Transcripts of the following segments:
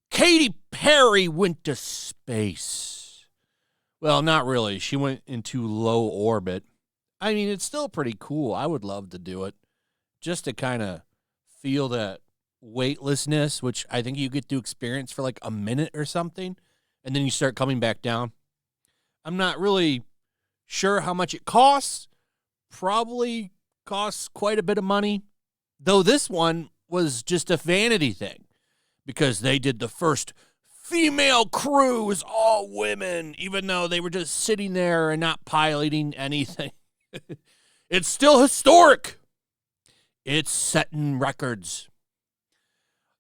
Katy Perry went to space. Well, not really. She went into low orbit. I mean, it's still pretty cool. I would love to do it just to kind of feel that weightlessness, which I think you get to experience for like a minute or something, and then you start coming back down. I'm not really sure how much it costs. Probably costs quite a bit of money, though this one was just a vanity thing because they did the first female crew was all women, even though they were just sitting there and not piloting anything. It's still historic. It's setting records.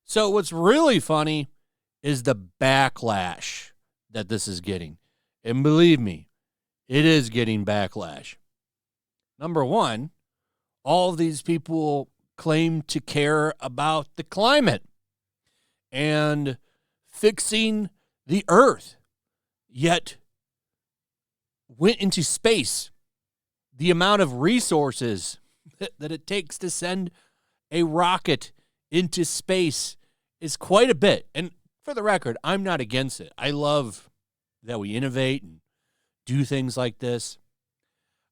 So what's really funny is the backlash that this is getting. And believe me, it is getting backlash. Number one, all of these people claim to care about the climate and fixing the earth, yet went into space. The amount of resources that it takes to send a rocket into space is quite a bit. And for the record, I'm not against it. I love that we innovate and do things like this.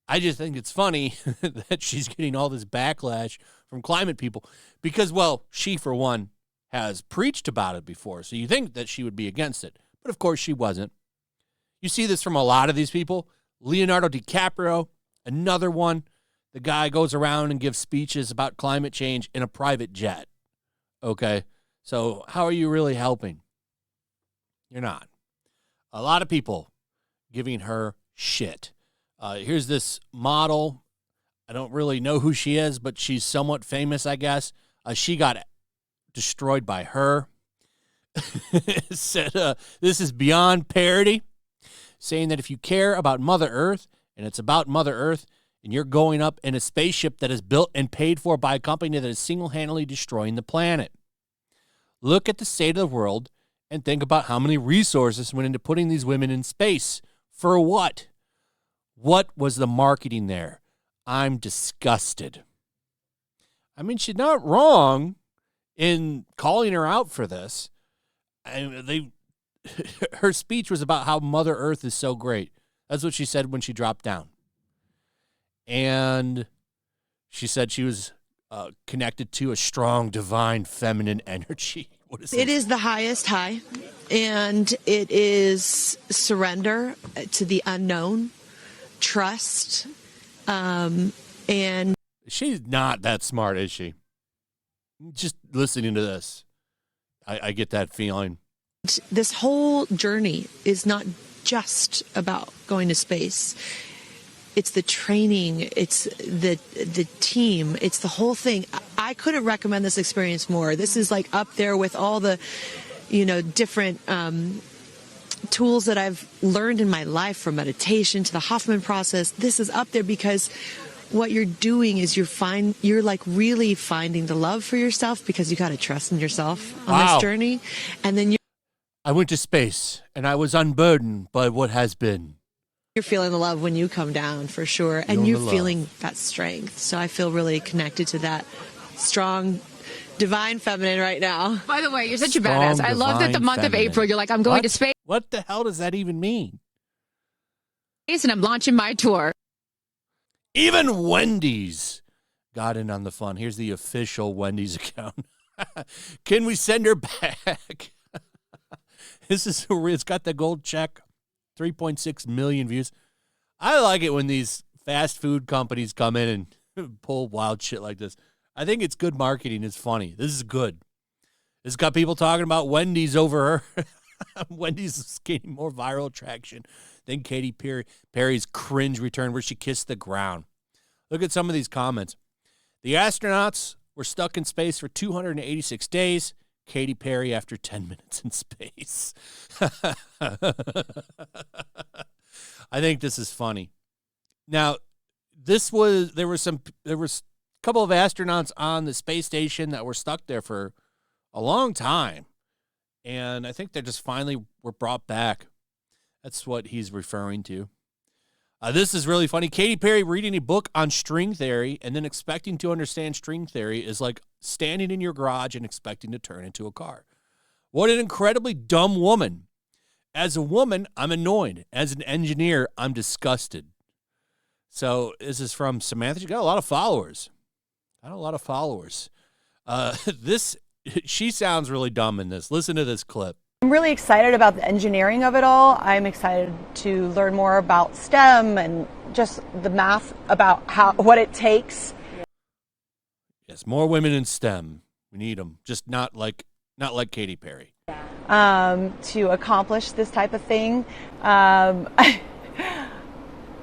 I just think it's funny that she's getting all this backlash from climate people because, well, she, for one, has preached about it before. So you think that she would be against it. But, of course, she wasn't. You see this from a lot of these people. Leonardo DiCaprio, another one. The guy goes around and gives speeches about climate change in a private jet. Okay? So how are you really helping? You're not. A lot of people giving her shit. Here's this model. I don't really know who she is, but she's somewhat famous, I guess. She got destroyed by her. Said, this is beyond parody, saying that if you care about Mother Earth, and it's about Mother Earth, and you're going up in a spaceship that is built and paid for by a company that is single-handedly destroying the planet. Look at the state of the world and think about how many resources went into putting these women in space. For what? What was the marketing there? I'm disgusted. I mean, she's not wrong in calling her out for this. Her speech was about how Mother Earth is so great. That's what she said when she dropped down. And she said she was connected to a strong, divine, feminine energy. What is this? It is the highest high, and it is surrender to the unknown, trust, and... She's not that smart, is she? Just listening to this, I get that feeling. This whole journey is not just about going to space. It's the training, it's the team, it's the whole thing. I couldn't recommend this experience more. This is like up there with all the, different tools that I've learned in my life, from meditation to the Hoffman process. This is up there because what you're doing is you're like really finding the love for yourself, because you got to trust in yourself on this journey. And then I went to space and I was unburdened by what has been. You're feeling the love when you come down, for sure. And you're feeling that strength. So I feel really connected to that strong, divine feminine right now. By the way, you're such a badass. I love that the month of April, you're like, I'm going to space. What the hell does that even mean? And I'm launching my tour. Even Wendy's got in on the fun. Here's the official Wendy's account. Can we send her back? It's got the gold check, 3.6 million views. I like it when these fast food companies come in and pull wild shit like this. I think it's good marketing. It's funny. This is good. It's got people talking about Wendy's over her. Wendy's is gaining more viral traction than Katy Perry's cringe return where she kissed the ground. Look at some of these comments. The astronauts were stuck in space for 286 days. Katy Perry after 10 minutes in space. I think this is funny. Now, there was a couple of astronauts on the space station that were stuck there for a long time. And I think they just finally were brought back. That's what he's referring to. This is really funny. Katy Perry reading a book on string theory and then expecting to understand string theory is like standing in your garage and expecting to turn into a car. What an incredibly dumb woman. As a woman, I'm annoyed. As an engineer, I'm disgusted. So this is from Samantha. She got a lot of followers. She sounds really dumb in this. Listen to this clip. I'm really excited about the engineering of it all. I'm excited to learn more about STEM and just the math about what it takes. Yes, more women in STEM. We need them, just not like Katy Perry. To accomplish this type of thing. I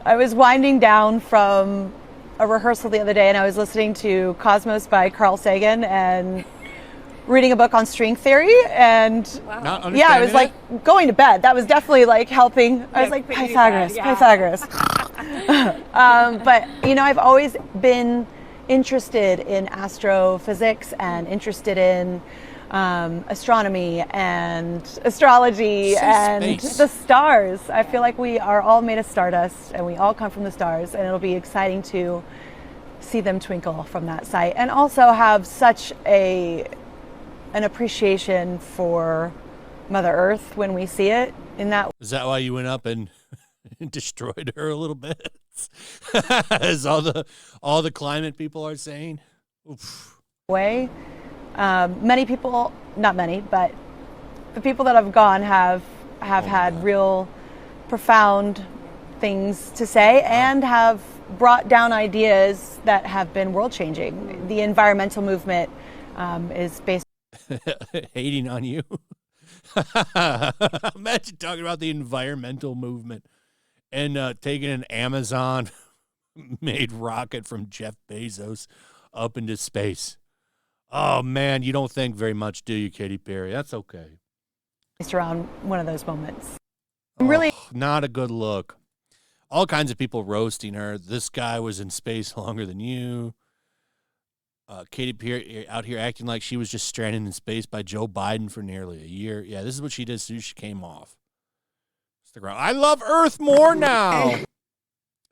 was winding down from a rehearsal the other day, and I was listening to Cosmos by Carl Sagan and reading a book on string theory, and yeah, I was like going to bed. That was definitely like helping. I was like, Pythagoras. But I've always been interested in astrophysics and interested in astronomy and astrology and the stars. I feel like we are all made of stardust and we all come from the stars, and it'll be exciting to see them twinkle from that site, and also have such an appreciation for Mother Earth when we see it in that. Is that why you went up and destroyed her a little bit? As all the climate people are saying? Oof. Way. Many people, not many, but the people that have gone have had real profound things to say and have brought down ideas that have been world changing. The environmental movement is based hating on you. Imagine talking about the environmental movement and taking an Amazon made rocket from Jeff Bezos up into space. Oh man, you don't think very much, do you, Katy Perry? That's okay. Around one of those moments. Really not a good look. All kinds of people roasting her. This guy was in space longer than you. Katy Perry out here acting like she was just stranded in space by Joe Biden for nearly a year. Yeah, this is what she did as soon as she came off. I love Earth more now.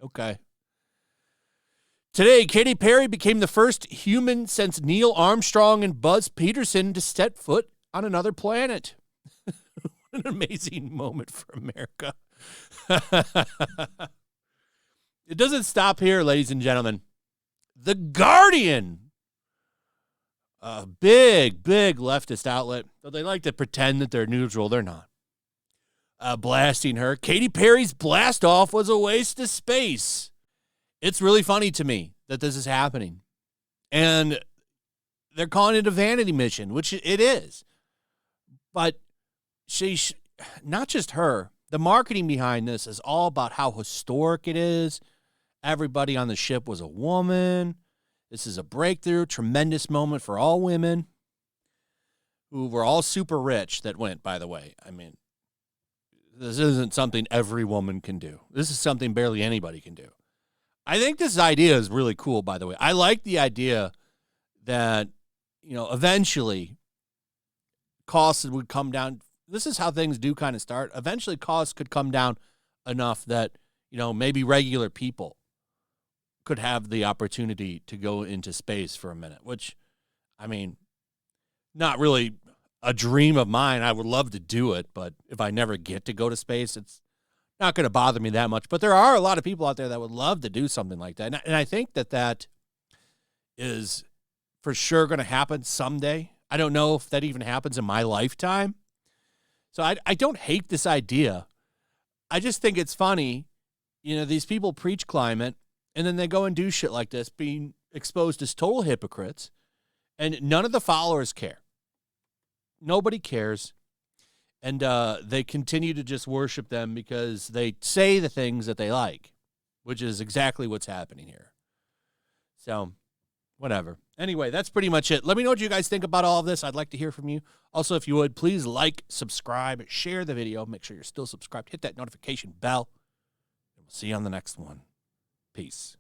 Okay. Today, Katy Perry became the first human since Neil Armstrong and Buzz Peterson to set foot on another planet. What an amazing moment for America. It doesn't stop here, ladies and gentlemen. The Guardian, a big leftist outlet, though they like to pretend that they're neutral, they're not. Blasting her. Katy Perry's blast off was a waste of space. It's really funny to me that this is happening. And they're calling it a vanity mission, which it is. But she's not just her. The marketing behind this is all about how historic it is. Everybody on the ship was a woman. This is a breakthrough, tremendous moment for all women who were all super rich that went, by the way. I mean, this isn't something every woman can do. This is something barely anybody can do. I think this idea is really cool, by the way. I like the idea that, eventually costs would come down. This is how things do kind of start. Eventually costs could come down enough that, maybe regular people could have the opportunity to go into space for a minute, which, I mean, not really a dream of mine. I would love to do it, but if I never get to go to space, it's not going to bother me that much. But there are a lot of people out there that would love to do something like that. And I think that is for sure going to happen someday. I don't know if that even happens in my lifetime. So I don't hate this idea. I just think it's funny. These people preach climate, and then they go and do shit like this, being exposed as total hypocrites, and none of the followers care. Nobody cares. And they continue to just worship them because they say the things that they like, which is exactly what's happening here. So, whatever. Anyway, that's pretty much it. Let me know what you guys think about all of this. I'd like to hear from you. Also, if you would, please like, subscribe, share the video. Make sure you're still subscribed. Hit that notification bell. And we'll see you on the next one. Peace.